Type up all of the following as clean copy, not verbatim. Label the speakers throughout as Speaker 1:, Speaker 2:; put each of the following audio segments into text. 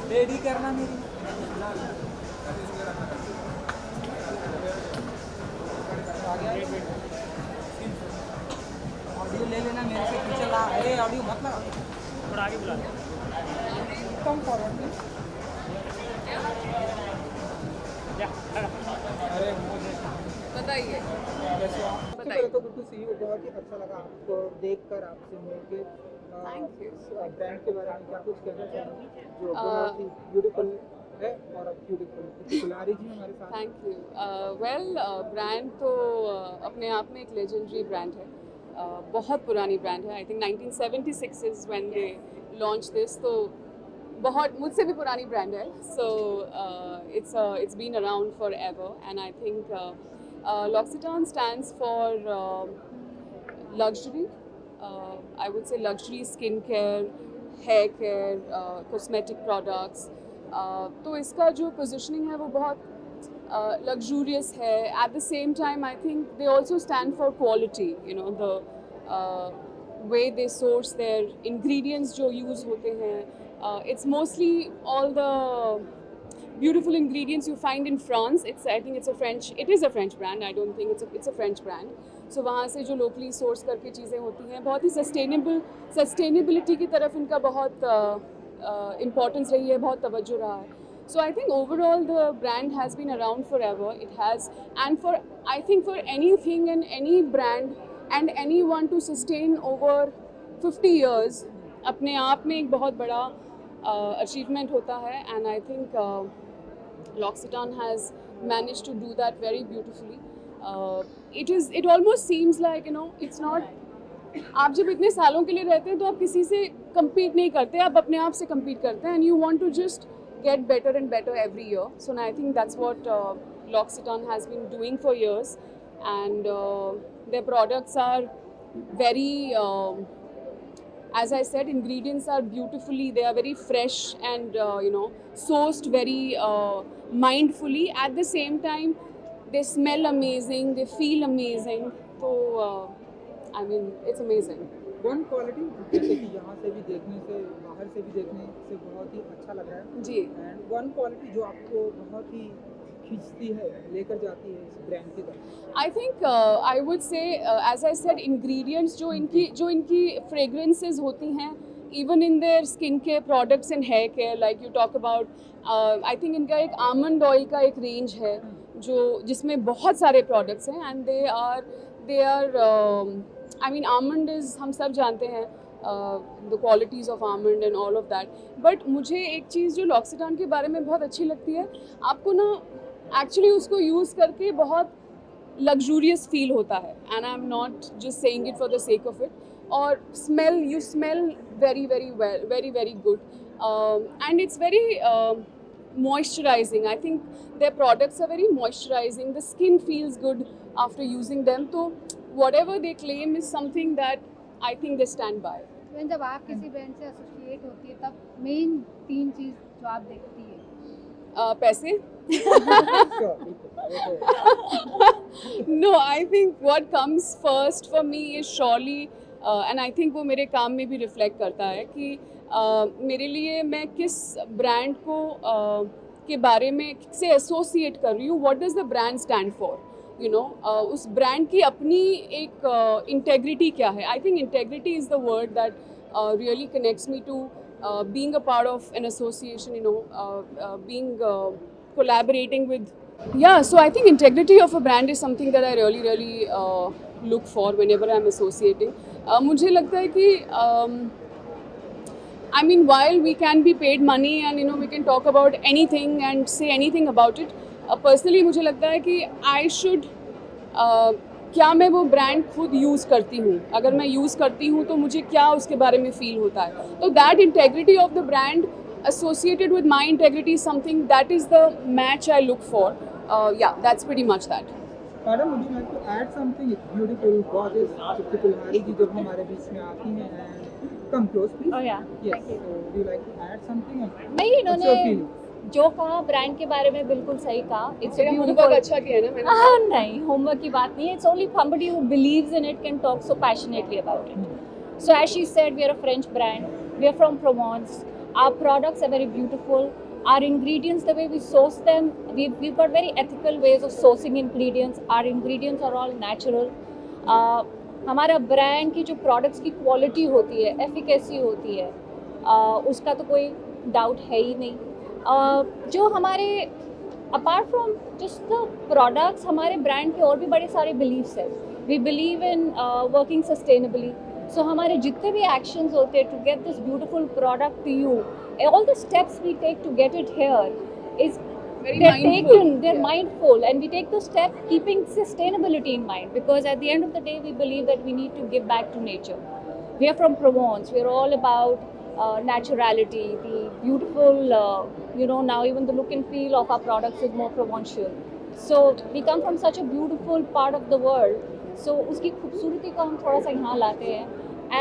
Speaker 1: Ready करना मेरी audio ले लेना मेरे से पीछे ला। अरे ऑडियो मत लगा,
Speaker 2: थोड़ा आगे बुला
Speaker 1: कम फॉरवर्ड। अरे मुझे
Speaker 3: बताइए।
Speaker 1: कैसे हो आप?
Speaker 3: बताइए।
Speaker 1: तो गुड टू सी यू, बहुत ही अच्छा लगा आपको देखकर, आपसे मिलके।
Speaker 3: Thank you.
Speaker 1: ब्रांड के बारे में क्या कुछ कहना चाहेंगे जो बहुत ही ब्यूटीफुल है और अब ब्यूटीफुल कुल्हाड़ी जी हमारे साथ।
Speaker 3: Thank you. वेल, ब्रांड तो अपने आप में एक लेजेंडरी ब्रांड है। बहुत पुरानी ब्रांड है। I think 1976 is when they launch this, तो बहुत मुझसे भी पुरानी ब्रांड है। So it's been around forever and I think L'Occitane stands for luxury. I would say luxury skincare, hair care, cosmetic products. तो इसका जो positioning है वो बहुत luxurious है. At the same time, I think they also stand for quality. You know, the way they source their ingredients जो use होते हैं. It's mostly all the beautiful ingredients you find in France. I think it is a French brand. I don't think it's a French brand. So वहाँ से जो locally source करके चीज़ें होती हैं, बहुत ही sustainability की तरफ इनका बहुत importance रही है, बहुत तवज्जो रहा है. So I think overall the brand has been around forever. It has, and I think for anything and any brand and anyone to sustain over 50 years, अपने आप में एक बहुत बड़ा achievement होता है. And I think L'Occitane has managed to do that very beautifully. It almost seems like, you know, it's not. आप जब इतने सालों के लिए रहते हैं तो आप किसी से compete नहीं करते, आप अपने आप से compete करते हैं, and you want to just get better and better every year. So I think that's what L'Occitane has been doing for years, and their products are very. As I said, ingredients are beautifully, they are very fresh and sourced very mindfully. At the same time, they smell amazing, they feel amazing. So I mean, it's amazing.
Speaker 1: One quality जैसे कि यहाँ से भी देखने से, बाहर से भी देखने से बहुत ही अच्छा लग रहा है
Speaker 3: जी.
Speaker 1: And one quality जो आपको बहुत ही खींचती है, लेकर जाती है इस ब्रांड की तरफ.
Speaker 3: I think I would say, as I said, ingredients जो इनकी fragrances होती हैं, even in their skincare products and hair care, like you talk about, I think इनका एक almond oil का एक range है जो जिसमें बहुत सारे products हैं, and they are I mean, almond is, हम सब जानते हैं the qualities of almond and all of that. But मुझे एक चीज़ जो L'Occitane के बारे में बहुत अच्छी लगती है, आपको ना एक्चुअली उसको यूज़ करके बहुत luxurious feel होता है, and I'm not just saying it for the sake of it. और you smell very very well, very very good, and it's very moisturizing. I think their products are very moisturizing. The skin feels good after using them. So whatever they claim is something that I think they stand by.
Speaker 4: जब आप किसी brand से associate होती है तब main 3 चीज़ जो आप देखती है?
Speaker 3: पैसे. No, I think what comes first for me is surely, and I think वो मेरे काम में भी रिफ्लेक्ट करता है कि मेरे लिए मैं किस ब्रांड को के बारे में से एसोसिएट कर रही हूँ. What does the brand stand for, you know, उस ब्रांड की अपनी एक इंटेग्रिटी क्या है. I think integrity is the word that really connects me to being a part of an association, you know, being collaborating with. Yeah, so I think integrity of a brand is something that I really look for whenever I'm associating. मुझे लगता है कि I mean, while we can be paid money and, you know, we can talk about anything and say anything about it, personally मुझे लगता है कि I should क्या मैं वो ब्रांड खुद यूज़ करती हूँ. अगर मैं यूज़ करती हूँ तो मुझे क्या उसके बारे में फील होता है. तो that integrity of the brand associated with my integrity is something that is the match I look for. Yeah, that's pretty much that.
Speaker 1: Madam, would you like to add something? It's beautiful, gorgeous. Kuल्हाड़ी जी जब हमारे बीच में आती हैं, and come close, please.
Speaker 5: Oh yeah.
Speaker 1: Yes.
Speaker 5: Thank you.
Speaker 1: So, would you like to add something?
Speaker 5: नहीं, इन्होंने जो कहा brand के बारे में बिल्कुल सही कहा. It's
Speaker 3: होमवर्क अच्छा किया ना मैंने.
Speaker 5: नहीं, होमवर्क की बात नहीं है. It's only somebody who believes in it can talk so passionately about it. So as she said, we are a French brand. We are from Provence. Our products are very beautiful. Our ingredients, the way we source them, we've got very ethical ways of sourcing ingredients. Our ingredients are all natural. हमारा brand की जो products की quality होती है, efficacy होती है, उसका तो कोई डाउट है ही नहीं. जो हमारे apart from just the products, हमारे ब्रांड के और भी बड़े सारे बिलीव्स हैं. We believe in working sustainably. So हमारे जितने भी एक्शंस होते हैं to get this beautiful product to you, all the steps we take to get it here is
Speaker 3: Very
Speaker 5: they're
Speaker 3: mindful.
Speaker 5: taken, they're
Speaker 3: Yeah.
Speaker 5: mindful, and we take the step keeping sustainability in mind, because at the end of the day we believe that we need to give back to nature. We are from Provence. We're all about naturality, the beautiful, now even the look and feel of our products is more Provençal. So we come from such a beautiful part of the world. So उसकी खूबसूरती को हम थोड़ा सा यहाँ लाते हैं,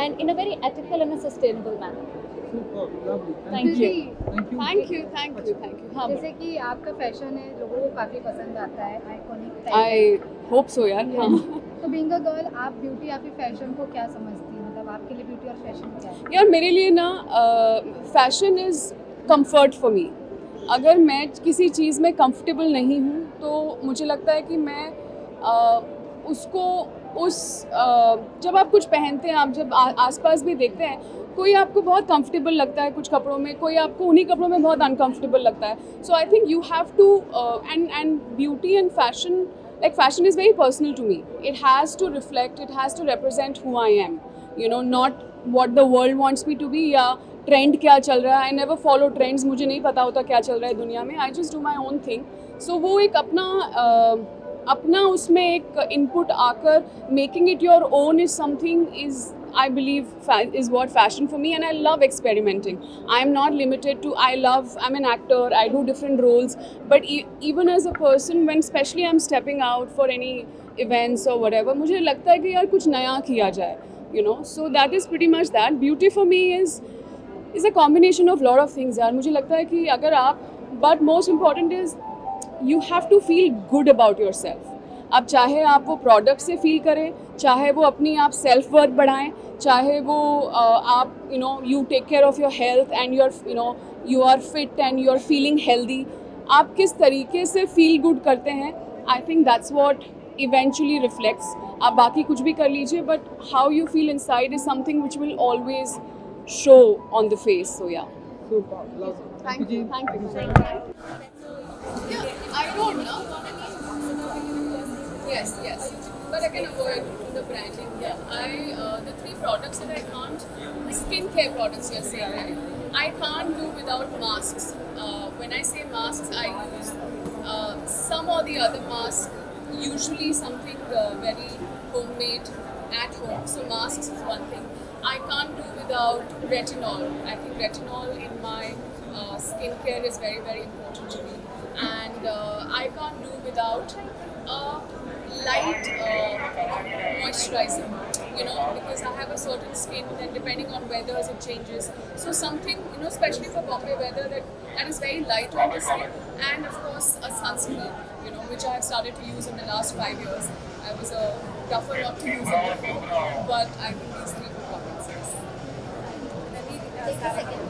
Speaker 5: and in a very ethical and a sustainable manner.
Speaker 1: Super, lovely.
Speaker 5: Thank you.
Speaker 1: Thank you.
Speaker 3: Thank you, thank you, thank you. हाँ,
Speaker 4: जैसे कि आपका फैशन है, लोगों को काफ़ी पसंद आता है, आइकॉनिक
Speaker 3: I hope so यार. हाँ.
Speaker 4: तो बीइंग अ गर्ल, आप ब्यूटी या फिर फैशन को क्या समझती हैं? मतलब आपके लिए ब्यूटी और फैशन क्या है?
Speaker 3: यार मेरे लिए ना fashion is comfort for me. अगर मैं किसी चीज़ में कंफर्टेबल नहीं हूँ तो मुझे लगता है कि मैं उसको जब आप कुछ पहनते हैं, आप जब आसपास भी देखते हैं, कोई आपको बहुत कंफर्टेबल लगता है कुछ कपड़ों में, कोई आपको उन्हीं कपड़ों में बहुत अनकंफर्टेबल लगता है. So I think you have to and beauty and fashion, like fashion is very personal to me. It has to reflect, it has to represent who I am, not what the world wants me to be या trend क्या चल रहा है. I never follow trends, मुझे नहीं पता होता क्या चल रहा है दुनिया में. I just do my own thing. So वो एक अपना उसमें एक input आकर making it your own is something is I believe is what fashion for me, and I love experimenting. I am not limited to, I'm an actor, I do different roles, but even as a person, when especially I'm stepping out for any events or whatever, मुझे लगता है कि यार कुछ नया किया जाए, so that is pretty much that. Beauty for me is a combination of lot of things यार. मुझे लगता है कि अगर आप, but most important is you have to feel good about yourself. अब चाहे आप वो प्रोडक्ट से फील करें, चाहे वो अपनी आप सेल्फ वर्थ बढ़ाएं, चाहे वो आप you take care of your health and you are fit and you are feeling healthy. आप किस तरीके से फील गुड करते हैं, I think that's what eventually reflects. आप बाकी कुछ भी कर लीजिए, but how you feel inside is something which will always show on the face. So yeah
Speaker 1: Super, lovely.
Speaker 3: Thank you. Thank you. Yeah, I don't know. Yes. But I can avoid the branding. Yeah. The three products that I can't, skincare products you're saying, right? I can't do without masks. When I say masks, I use some or the other mask, usually something very homemade at home. So masks is one thing. I can't do without retinol. I think retinol in my skincare is very, very important to me. And I can't do without light moisturizer, because I have a certain skin and depending on weathers it changes. So something, especially for Bombay weather, that is very light on the skin. And of course a sunscreen, which I have started to use in the last 5 years. I was tougher not to use it before, but I think these three products.
Speaker 2: Take a second.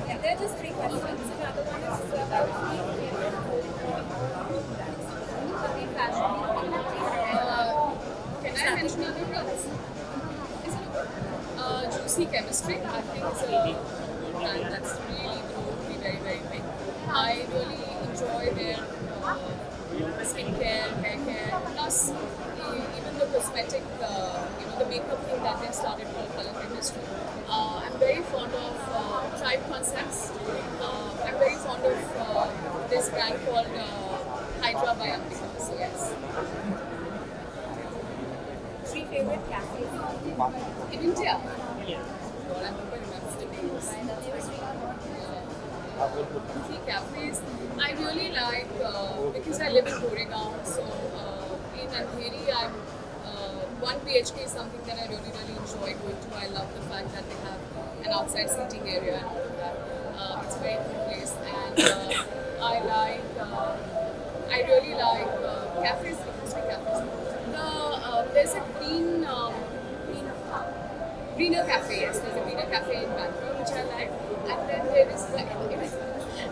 Speaker 2: Yeah, there are just three questions. Another one is about
Speaker 3: Can I mention other brands? Juicy Chemistry, I think is a brand that's really grown to be very, very big. I really enjoy their skincare, hair care, plus even the cosmetic, the makeup thing that they've started called Color Chemistry. I'm very fond of Tribe Concepts. I'm very fond of this brand called Hydra by Ambika. So yes.
Speaker 2: three favorite cafes.
Speaker 3: In India? God, I hope I remember the names. Three cafes. I really like, because I live in Goregaon, so in Andheri, one BHK is something that I really, really enjoy going to. I love the fact that they have an outside seating area and all of that. It's a very cool place, and I really like cafes, mostly cafes. There's a green Greener Cafe, yes. There's a Greener Cafe in Bangalore, which I like.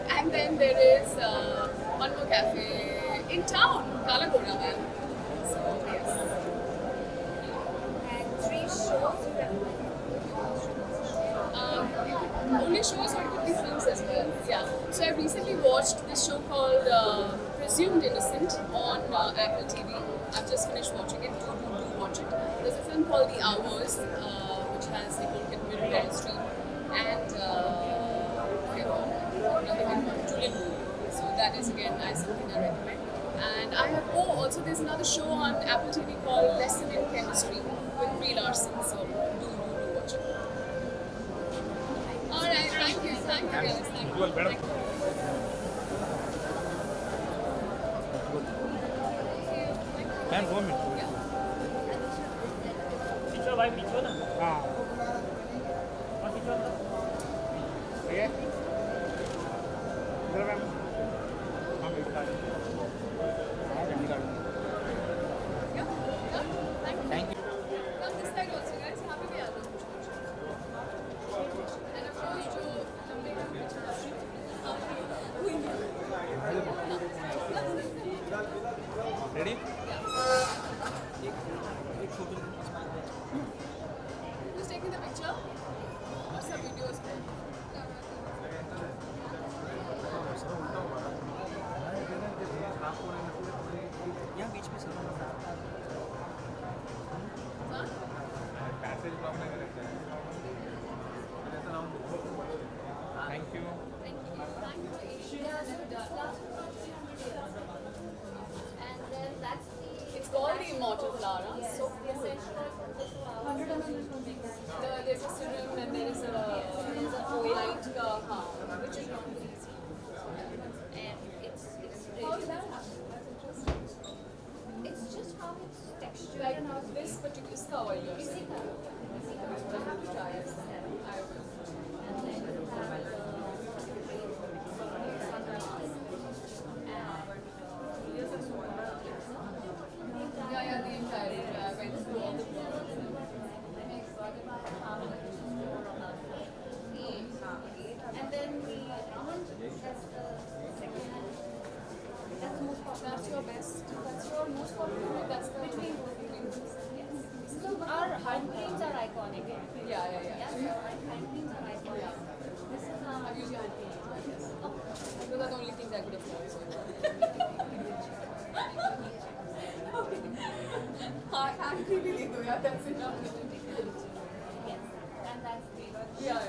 Speaker 3: And then there is one more cafe in town, Kalagoda, man. So, yes.
Speaker 2: And 3 shows you recommend?
Speaker 3: Only shows or it could be films as well. Yeah. So I recently watched this show called Presumed Innocent on Apple TV. I've just finished watching it. Do watch it. There's a film called The Hours, which has Nicole Kidman, Meryl Streep, and Julian Moore. So that is again something I recommend. And I have also there's another show on Apple TV called Lesson in Chemistry with Brie Larson. So do watch it. All right, thank you guys, thank you.
Speaker 6: Ma'am 2 minute पीछे भाई पीछे ना हाँ और पीछे ये इधर ma'am हम एक गाड़ी हाँ जल्दी गाड़ी
Speaker 3: Thank you. Come this side also, guys. यहाँ पे भी आ जाओ. And of course, जो लंबे पीछे
Speaker 6: ready
Speaker 3: Who's taking the picture? Or some videos?
Speaker 6: यहाँ बीच में thank you
Speaker 2: And then that's the
Speaker 3: It's called the Immortal Flower. So there's a serum and there is a light which is not easy.
Speaker 2: and it's
Speaker 3: How is
Speaker 2: really
Speaker 3: that? That's interesting.
Speaker 2: it's just how it's textured
Speaker 3: Like
Speaker 2: and how
Speaker 3: this particular is का oil you're saying. I have to try it. I will.
Speaker 2: and then you have
Speaker 3: Yeah, the entire went through all the products.
Speaker 2: and then the almond, that's the second one. That's the most popular.
Speaker 3: That's your best. That's your most popular. That's the between.
Speaker 2: So our hand creams are iconic.
Speaker 3: Yeah.
Speaker 2: Yeah, so our hand creams are iconic. This is
Speaker 3: I've used your hand cream. Yes. Those are the only things I could afford. So. hand cream ही दे दो यार. That's enough.
Speaker 2: yes, and that's the
Speaker 3: Yeah,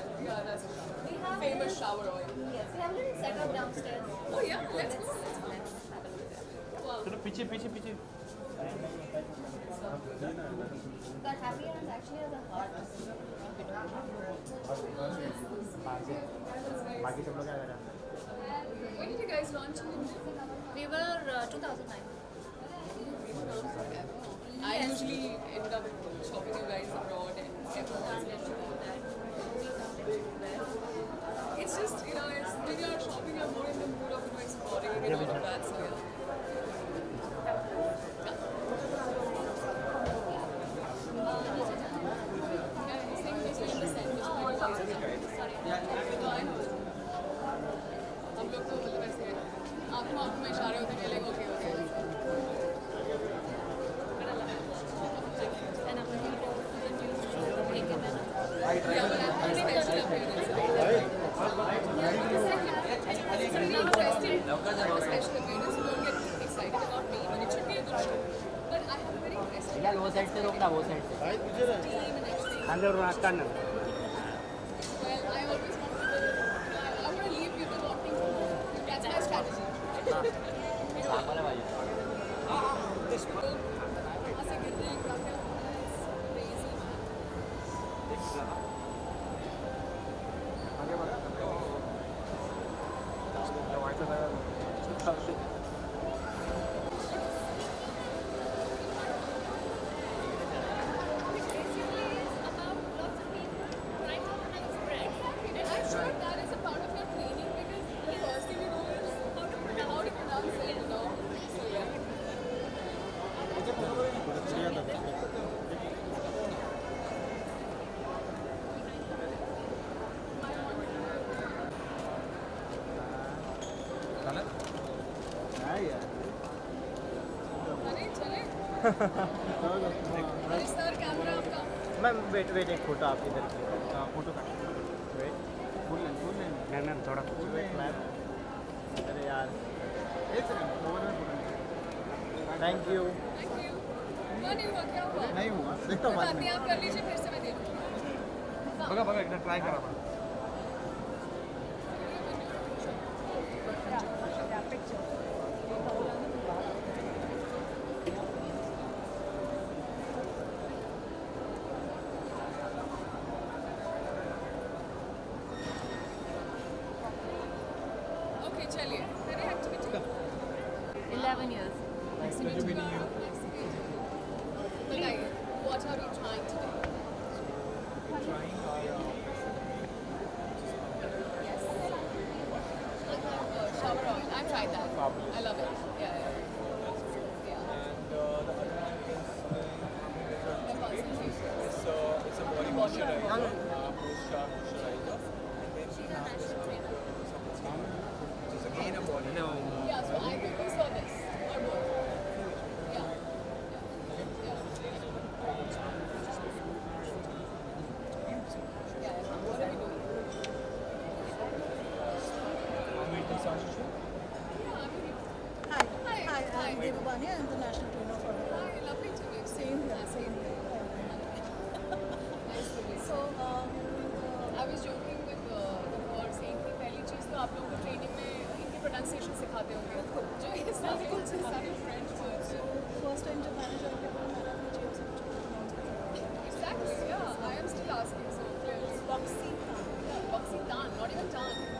Speaker 3: that's enough.
Speaker 2: we have
Speaker 3: Famous shower oil.
Speaker 2: yes, we have a little setup downstairs.
Speaker 3: Oh yeah, let's go.
Speaker 2: Let's have a look there.
Speaker 3: Wow.
Speaker 6: चलो पीछे पीछे पीछे
Speaker 2: The happy hands actually has a heart.
Speaker 6: बाकी सब लोग क्या कर रहे हैं
Speaker 3: When did you guys launch in India?
Speaker 2: We were 2009.
Speaker 3: I usually end up shopping you guys abroad and everyone. It's just, it's, when you're shopping, you're more in the mood of exploring and all of that, so yeah. Yeah, he's saying this way in the center. हम लोग तो मतलब ऐसे आंखों में इशारे होते हैं like okay
Speaker 2: And I'm looking forward to the new show, Make It Better.
Speaker 3: Yeah, but I'm pretty special appearance. It's a really interesting special appearance. So don't get excited about me, but it should be a good show. But I have a very interesting
Speaker 6: यार वो side से रोकना वो side से
Speaker 3: team and everything.
Speaker 6: अंदर रास्ता ना
Speaker 3: Well, I always want to. I want to leave people wanting to know. That's my strategy.
Speaker 6: वाला भाई
Speaker 3: This people. वहाँ से गिर रहे हैं, काफी crazy man.
Speaker 2: Basically, it's about lots of people trying to pronounce bread.
Speaker 3: And I'm sure that is a part of your training because the first thing you know is how to pronounce it, you know. So yeah. अरे sir camera आपका
Speaker 6: ma'am wait एक photo आपकी इधर की photo का wait full length ma'am थोड़ा wait ma'am अरे यार एक सेकंड थैंक यू
Speaker 3: हुआ नहीं हुआ क्या हुआ
Speaker 6: नहीं हुआ देखता हूँ बाद
Speaker 3: बात
Speaker 6: में
Speaker 3: नहीं आप कर लीजिए फिर से मैं दे दूँगी
Speaker 6: बघा बघा एकदा ट्राय करा बघा
Speaker 3: ओके चलिए करें activity
Speaker 2: 11 years.
Speaker 3: Nice to meet you. बताइए what are you trying today? Yes. I have shower oil. I've tried that. I love it. Yeah. Yeah. The concentration.
Speaker 7: It's a body moisturizer, post-shower moisturizer,
Speaker 3: She's a national trainer.
Speaker 7: which is again a body.
Speaker 3: Yeah, so I think we saw this. Or both. Yeah. Yeah. What are we doing? Yeah, I mean,
Speaker 8: Hi.
Speaker 3: Hi.
Speaker 8: Hi,
Speaker 3: Hi.
Speaker 8: I'm Devabani. I'm the national trainer for the
Speaker 3: hi, lovely to meet you.
Speaker 8: Same here.
Speaker 3: Same here. Nice to meet you.
Speaker 8: So,
Speaker 3: I was joking with और saying कि पहली चीज़ तो आप लोगों को training में इनकी pronunciation सिखाते होंगे जो ये सारे फ्रेंच वर्ड्स
Speaker 8: first time जब मैंने join किया तो मैंने अपने GM से कुछ pronounce किया.
Speaker 3: Exactly, yeah. I am still asking. So clearly.
Speaker 8: Boxy.
Speaker 3: Yeah, Boxy Tan, not even Tan.